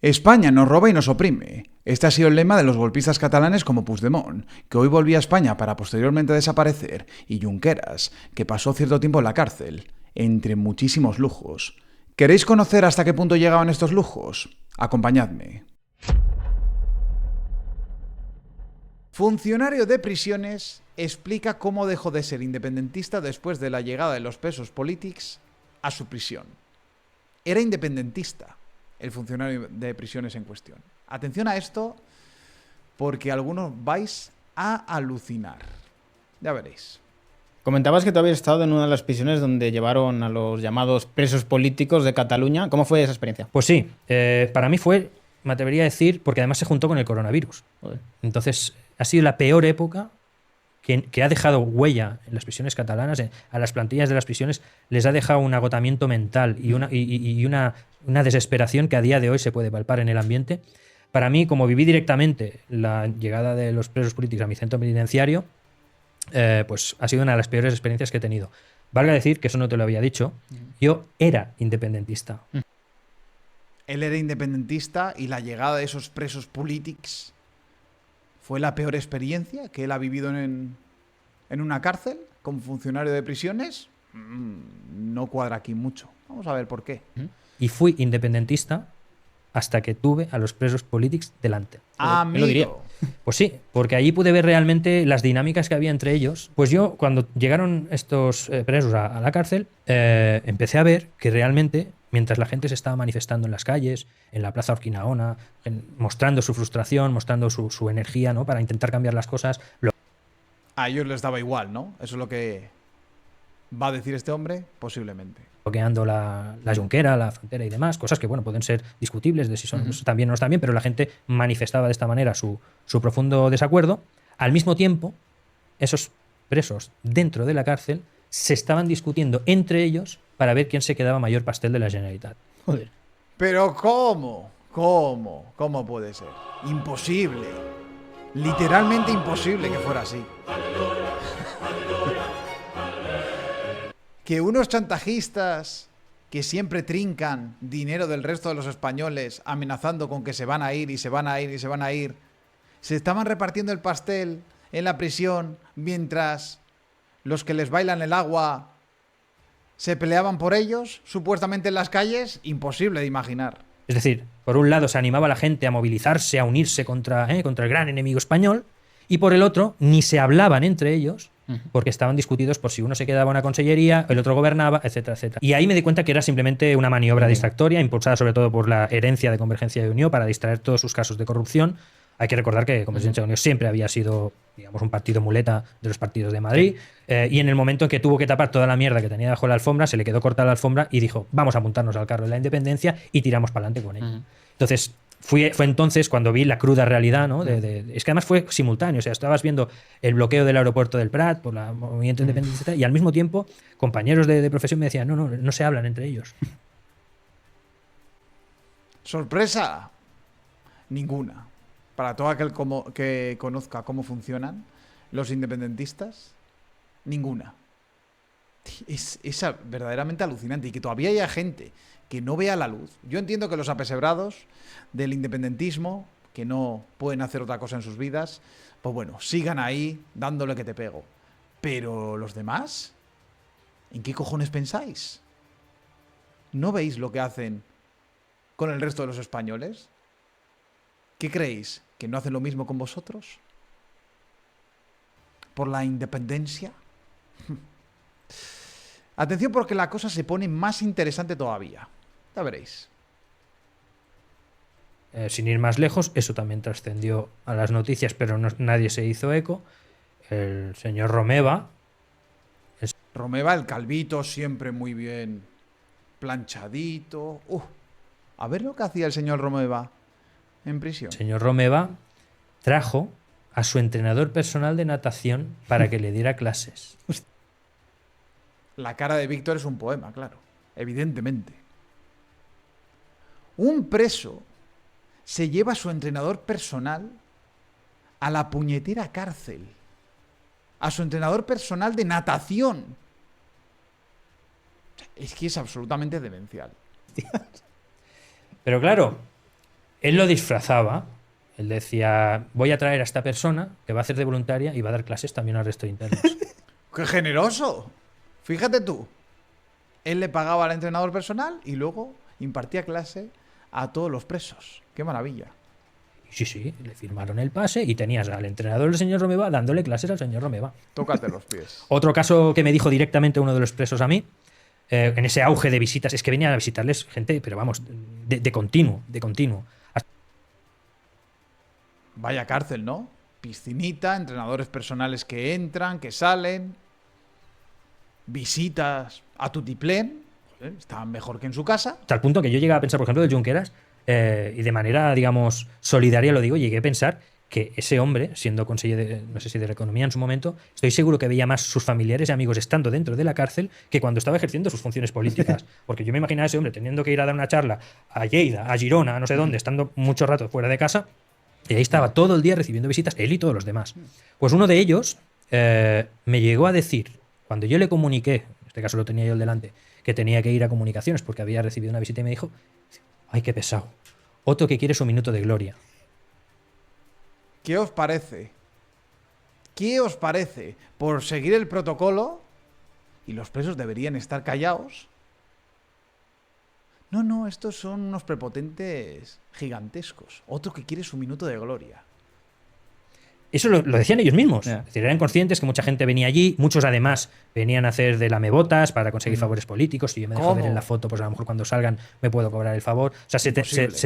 España nos roba y nos oprime. Este ha sido el lema de los golpistas catalanes como Puigdemont, que hoy volvía a España para posteriormente desaparecer, y Junqueras, que pasó cierto tiempo en la cárcel, entre muchísimos lujos. ¿Queréis conocer hasta qué punto llegaban estos lujos? Acompañadme. Funcionario de prisiones explica cómo dejó de ser independentista después de la llegada de los presos políticos a su prisión. Era independentista el funcionario de prisiones en cuestión. Atención a esto, porque algunos vais a alucinar. Ya veréis. Comentabas que tú habías estado en una de las prisiones donde llevaron a los llamados presos políticos de Cataluña. ¿Cómo fue esa experiencia? Pues sí, para mí fue, me atrevería a decir, porque además se juntó con el coronavirus. Joder. Entonces, ha sido la peor época que ha dejado huella en las prisiones catalanas. A las plantillas de las prisiones les ha dejado un agotamiento mental y una desesperación que a día de hoy se puede palpar en el ambiente. Para mí, como viví directamente la llegada de los presos políticos a mi centro penitenciario, pues ha sido una de las peores experiencias que he tenido. Valga decir, que eso no te lo había dicho, yo era independentista. Él era independentista y la llegada de esos presos políticos fue la peor experiencia que él ha vivido en una cárcel como funcionario de prisiones. No cuadra aquí mucho. Vamos a ver por qué. Y fui independentista hasta que tuve a los presos políticos delante. Amigo. lo diría. Pues sí, porque allí pude ver realmente las dinámicas que había entre ellos. Pues yo, cuando llegaron estos presos a la cárcel, empecé a ver que realmente, mientras la gente se estaba manifestando en las calles, en la Plaza Urquinaona, mostrando su frustración, mostrando su energía, ¿no?, para intentar cambiar las cosas, A ellos les daba igual, ¿no? Eso es lo que va a decir este hombre, posiblemente. bloqueando la Jonquera, la frontera y demás, cosas que, bueno, pueden ser discutibles de si son están bien o no están bien, pero la gente manifestaba de esta manera su profundo desacuerdo. Al mismo tiempo, esos presos dentro de la cárcel se estaban discutiendo entre ellos para ver quién se quedaba mayor pastel de la Generalitat. Joder. Pero ¿cómo? ¿Cómo? ¿Cómo puede ser? Imposible. Literalmente imposible que fuera así. Que unos chantajistas que siempre trincan dinero del resto de los españoles amenazando con que se van a ir y se van a ir y se van a ir, se estaban repartiendo el pastel en la prisión mientras los que les bailan el agua se peleaban por ellos, supuestamente en las calles. Imposible de imaginar. Es decir, por un lado se animaba a la gente a movilizarse, a unirse contra el gran enemigo español, y por el otro ni se hablaban entre ellos porque estaban discutidos por si uno se quedaba en una consellería, el otro gobernaba, etcétera, etcétera. Y ahí me di cuenta que era simplemente una maniobra distractoria, impulsada sobre todo por la herencia de Convergencia y Unió para distraer todos sus casos de corrupción. Hay que recordar que Convergencia y Unió siempre había sido, digamos, un partido muleta de los partidos de Madrid, y en el momento en que tuvo que tapar toda la mierda que tenía bajo la alfombra, se le quedó corta la alfombra y dijo, vamos a apuntarnos al carro de la independencia y tiramos para adelante con ello. Entonces, fue entonces cuando vi la cruda realidad, ¿no? Es que además fue simultáneo, o sea, estabas viendo el bloqueo del aeropuerto del Prat por el movimiento independentista y al mismo tiempo compañeros de profesión me decían, no se hablan entre ellos. ¿Sorpresa? Ninguna. Para todo aquel que conozca cómo funcionan los independentistas, ninguna. Es verdaderamente alucinante y que todavía haya gente que no vea la luz. Yo entiendo que los apesebrados del independentismo, que no pueden hacer otra cosa en sus vidas, pues bueno, sigan ahí dándole que te pego. Pero los demás, ¿en qué cojones pensáis? ¿No veis lo que hacen con el resto de los españoles? ¿Qué creéis? ¿Que no hacen lo mismo con vosotros? ¿Por la independencia? Atención, porque la cosa se pone más interesante todavía. Ya veréis. Sin ir más lejos, eso también trascendió a las noticias, pero nadie se hizo eco. El señor Romeva. Romeva, el calvito, siempre muy bien planchadito. A ver lo que hacía el señor Romeva en prisión. El señor Romeva trajo a su entrenador personal de natación para que le diera clases. La cara de Víctor es un poema, claro. Evidentemente. Un preso se lleva a su entrenador personal a la puñetera cárcel. A su entrenador personal de natación. Es que es absolutamente demencial. Pero claro, Él lo disfrazaba. Él decía, voy a traer a esta persona que va a hacer de voluntaria y va a dar clases también al resto de internos. ¡Qué generoso! Fíjate tú. Él le pagaba al entrenador personal y luego impartía clase a todos los presos. ¡Qué maravilla! Sí, sí, le firmaron el pase y tenías al entrenador del señor Romeva dándole clases al señor Romeva. Tócate los pies. Otro caso que me dijo directamente uno de los presos a mí, en ese auge de visitas, es que venía a visitarles gente, pero vamos, de continuo, de continuo. Vaya cárcel, ¿no? Piscinita, entrenadores personales que entran, que salen, visitas a tutiplén. Joder, estaban mejor que en su casa. Hasta el punto que yo llegaba a pensar, por ejemplo, del Junqueras, y de manera, digamos, solidaria lo digo, llegué a pensar que ese hombre, siendo consejero, no sé si de la economía en su momento, estoy seguro que veía más sus familiares y amigos estando dentro de la cárcel que cuando estaba ejerciendo sus funciones políticas. Porque yo me imaginaba a ese hombre teniendo que ir a dar una charla a Lleida, a Girona, a no sé dónde, estando mucho rato fuera de casa, y ahí estaba todo el día recibiendo visitas, él y todos los demás. Pues uno de ellos me llegó a decir, cuando yo le comuniqué, en este caso lo tenía yo al delante, que tenía que ir a comunicaciones porque había recibido una visita y me dijo, ay, qué pesado, otro que quiere su minuto de gloria. ¿Qué os parece? ¿Qué os parece? Por seguir el protocolo, y los presos deberían estar callados. No, estos son unos prepotentes gigantescos. Otro que quiere su minuto de gloria. Eso lo decían ellos mismos. Yeah. Es decir, eran conscientes que mucha gente venía allí, muchos además venían a hacer de lamebotas para conseguir favores políticos. Si yo me dejo ver en la foto, pues a lo mejor cuando salgan me puedo cobrar el favor. O sea, se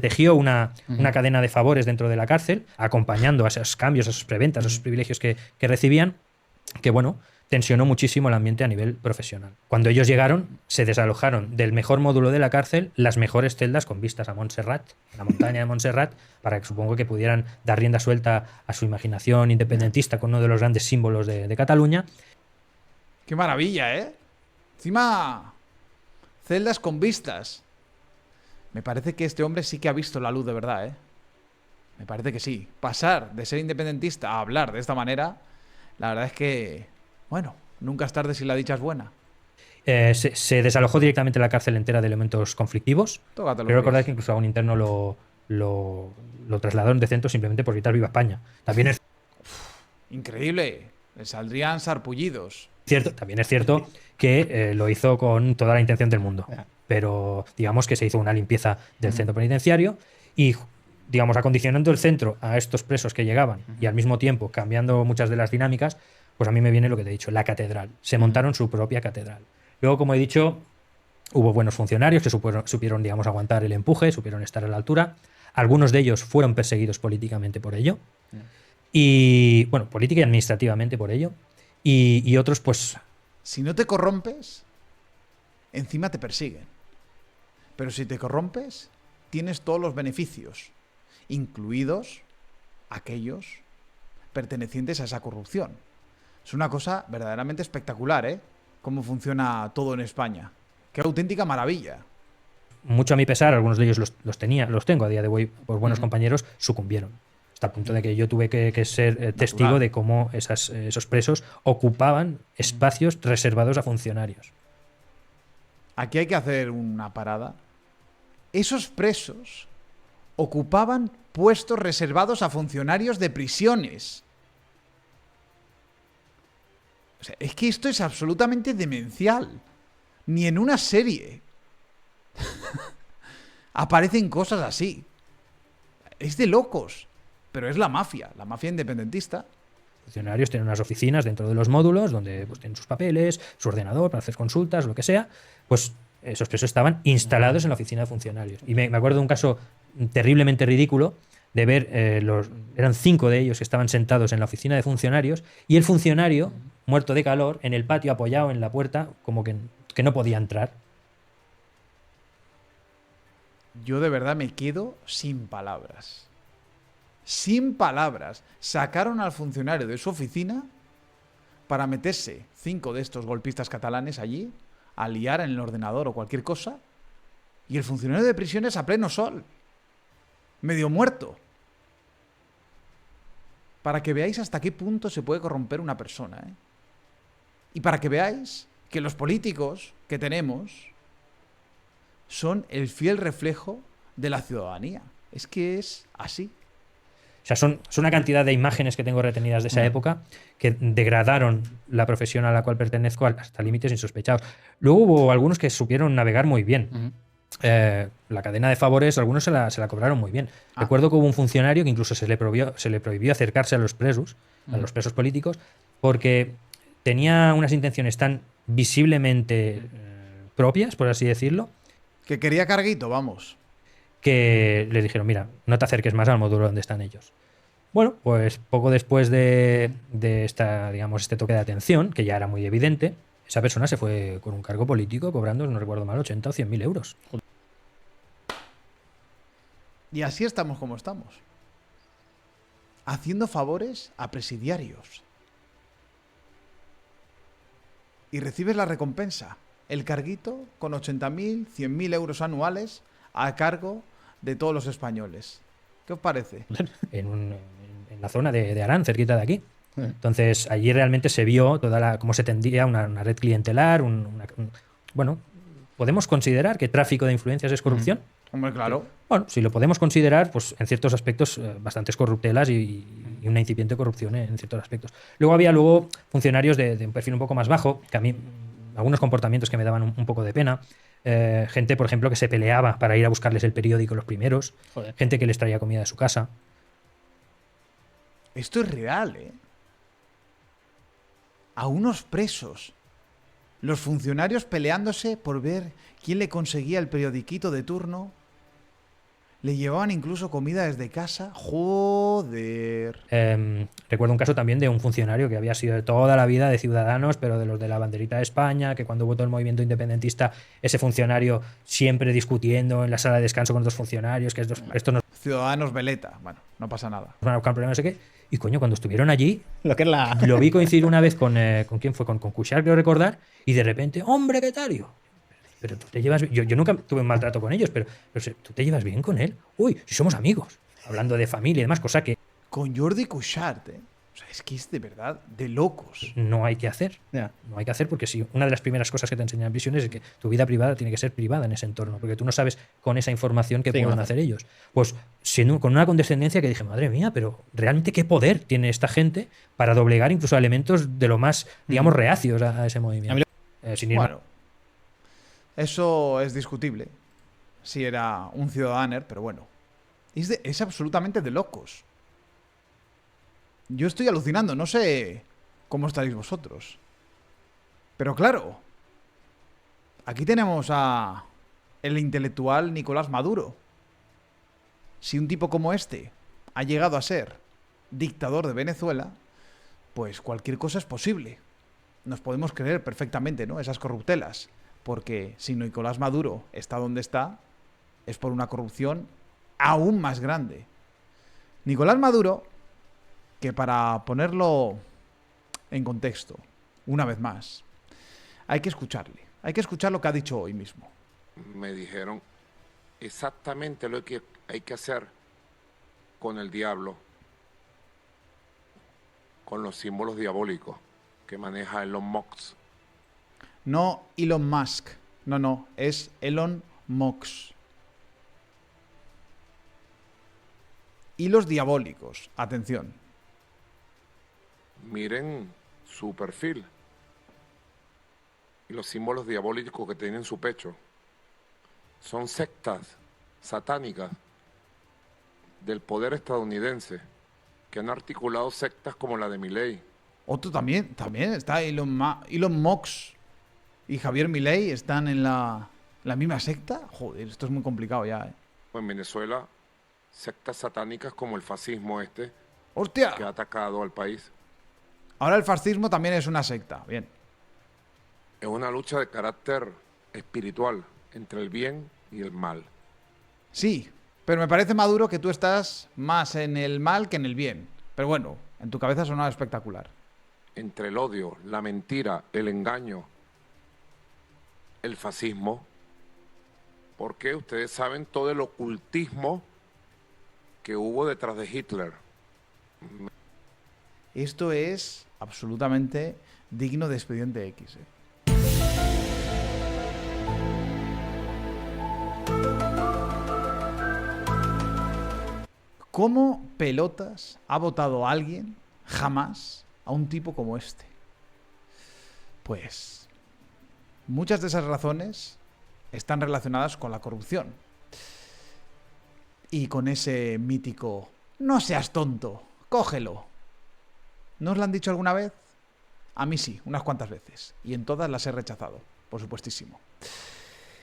tejió una cadena de favores dentro de la cárcel, acompañando a esos cambios, a esos preventas, a esos privilegios que recibían, que bueno, tensionó muchísimo el ambiente a nivel profesional. Cuando ellos llegaron, se desalojaron del mejor módulo de la cárcel las mejores celdas con vistas a Montserrat, a la montaña de Montserrat, para que supongo que pudieran dar rienda suelta a su imaginación independentista con uno de los grandes símbolos de Cataluña. ¡Qué maravilla, eh! Encima, celdas con vistas. Me parece que este hombre sí que ha visto la luz de verdad, ¿eh? Me parece que sí. Pasar de ser independentista a hablar de esta manera, la verdad es que, bueno, nunca es tarde si la dicha es buena. Se desalojó directamente la cárcel entera de elementos conflictivos. Tócate los Pero recordad pies. que incluso a un interno lo trasladaron de centro simplemente por gritar Viva España. También es Increíble. Le saldrían sarpullidos. también es cierto que lo hizo con toda la intención del mundo. Pero digamos que se hizo una limpieza del centro penitenciario y, digamos, acondicionando el centro a estos presos que llegaban y al mismo tiempo cambiando muchas de las dinámicas, pues a mí me viene lo que te he dicho, la catedral. Se montaron su propia catedral. Luego, como he dicho, hubo buenos funcionarios que supieron, digamos, aguantar el empuje, supieron estar a la altura. Algunos de ellos fueron perseguidos políticamente por ello. Y, bueno, política y administrativamente por ello. Y otros, pues, Si no te corrompes, encima te persiguen. Pero si te corrompes, tienes todos los beneficios, incluidos aquellos pertenecientes a esa corrupción. Es una cosa verdaderamente espectacular, ¿eh? Cómo funciona todo en España. ¡Qué auténtica maravilla! mucho a mi pesar, algunos de ellos los tengo a día de hoy por buenos compañeros, sucumbieron. Hasta el punto de que yo tuve que ser testigo de cómo esos presos ocupaban espacios reservados a funcionarios. Aquí hay que hacer una parada. Esos presos ocupaban puestos reservados a funcionarios de prisiones. O sea, es que esto es absolutamente demencial. Ni en una serie aparecen cosas así. Es de locos. Pero es la mafia independentista. Funcionarios tienen unas oficinas dentro de los módulos donde pues, tienen sus papeles, su ordenador para hacer consultas, lo que sea. Pues esos presos estaban instalados en la oficina de funcionarios. Y me acuerdo de un caso terriblemente ridículo de ver, eran 5 de ellos que estaban sentados en la oficina de funcionarios y el funcionario, muerto de calor, en el patio apoyado en la puerta, como que no podía entrar. Yo de verdad me quedo sin palabras. Sin palabras. Sacaron al funcionario de su oficina para meterse 5 de estos golpistas catalanes allí, a liar en el ordenador o cualquier cosa, y el funcionario de prisiones a pleno sol, medio muerto. Para que veáis hasta qué punto se puede corromper una persona, ¿eh? Y para que veáis que los políticos que tenemos son el fiel reflejo de la ciudadanía. Es que es así. O sea, son una cantidad de imágenes que tengo retenidas de esa época que degradaron la profesión a la cual pertenezco hasta límites insospechados. Luego hubo algunos que supieron navegar muy bien. La cadena de favores, algunos se la cobraron muy bien. Recuerdo que hubo un funcionario que incluso se le prohibió acercarse a los presos políticos, porque tenía unas intenciones tan visiblemente propias, por así decirlo, Que quería carguito, vamos. que le dijeron, mira, no te acerques más al módulo donde están ellos. Bueno, pues poco después de este toque de atención, que ya era muy evidente, esa persona se fue con un cargo político cobrando, no recuerdo mal, 80 o 100.000 euros. Y así estamos como estamos. Haciendo favores a presidiarios. Y recibes la recompensa. El carguito con 80.000, 100.000 euros anuales a cargo de todos los españoles. ¿Qué os parece? En la zona de Arán, cerquita de aquí. Entonces, allí realmente se vio cómo se tendía una red clientelar. Bueno, ¿podemos considerar que tráfico de influencias es corrupción? Hombre, claro. Bueno, si lo podemos considerar, pues en ciertos aspectos bastantes corruptelas y una incipiente corrupción en ciertos aspectos. Luego había funcionarios de un perfil un poco más bajo, que a mí algunos comportamientos que me daban un poco de pena. Gente, por ejemplo, que se peleaba para ir a buscarles el periódico los primeros. Joder. Gente que les traía comida de su casa. Esto es real, ¿eh? A unos presos. Los funcionarios peleándose por ver quién le conseguía el periodiquito de turno. Le llevaban incluso comida desde casa. Joder. Recuerdo un caso también de un funcionario que había sido de toda la vida de Ciudadanos, pero de los de la banderita de España, que cuando votó el movimiento independentista, ese funcionario siempre discutiendo en la sala de descanso con otros funcionarios, que esto nos Ciudadanos veleta. Bueno, no pasa nada. van a buscar problemas, no sé qué. Y coño, cuando estuvieron allí, Lo que es la... lo vi coincidir una vez ¿con quién fue? Con Cuixart, creo recordar, y de repente, ¡hombre, qué tal! Y yo, pero tú te llevas bien. Yo nunca tuve un maltrato con ellos, pero tú te llevas bien con él. Uy, si somos amigos. Hablando de familia y demás, cosa que Con Jordi Cuixart, ¿eh? O sea, es que es de verdad de locos. no hay que hacer. Ya. No hay que hacer porque si una de las primeras cosas que te enseñan en prisiones es que tu vida privada tiene que ser privada en ese entorno, porque tú no sabes con esa información qué Sí, pueden claro. hacer ellos. Pues con una condescendencia que dije, madre mía, pero realmente qué poder tiene esta gente para doblegar incluso a elementos de lo más, digamos, reacios a ese movimiento. Sin ir más- Bueno, eso es discutible. Si era un ciudadaner, pero bueno. Es absolutamente de locos. Yo estoy alucinando, no sé cómo estaréis vosotros. Pero claro, aquí tenemos a el intelectual Nicolás Maduro. Si un tipo como este ha llegado a ser dictador de Venezuela, pues cualquier cosa es posible. Nos podemos creer perfectamente, ¿no? Esas corruptelas. Porque si Nicolás Maduro está donde está, es por una corrupción aún más grande. Nicolás Maduro, que para ponerlo en contexto, una vez más, hay que escucharle. Hay que escuchar lo que ha dicho hoy mismo. Me dijeron exactamente lo que hay que hacer con el diablo, con los símbolos diabólicos que maneja Elon Musk. No Elon Musk. No, es Elon Musk. Hilos diabólicos. Atención. Miren su perfil y los símbolos diabólicos que tiene en su pecho. Son sectas satánicas del poder estadounidense que han articulado sectas como la de Milei. Otro también está Elon Musk y Javier Milei están en la misma secta. Joder, esto es muy complicado ya, ¿eh? En Venezuela, sectas satánicas como el fascismo que ha ¡Hostia! atacado al país. Ahora el fascismo también es una secta. Bien. Es una lucha de carácter espiritual entre el bien y el mal. Sí, pero me parece, Maduro, que tú estás más en el mal que en el bien. Pero bueno, en tu cabeza sonaba espectacular. Entre el odio, la mentira, el engaño, el fascismo, porque ustedes saben todo el ocultismo que hubo detrás de Hitler. Esto es absolutamente digno de Expediente X, ¿eh? ¿Cómo pelotas ha votado alguien jamás a un tipo como este? Pues muchas de esas razones están relacionadas con la corrupción. Y con ese mítico, no seas tonto, cógelo. ¿No os lo han dicho alguna vez? A mí sí, unas cuantas veces. Y en todas las he rechazado, por supuestísimo.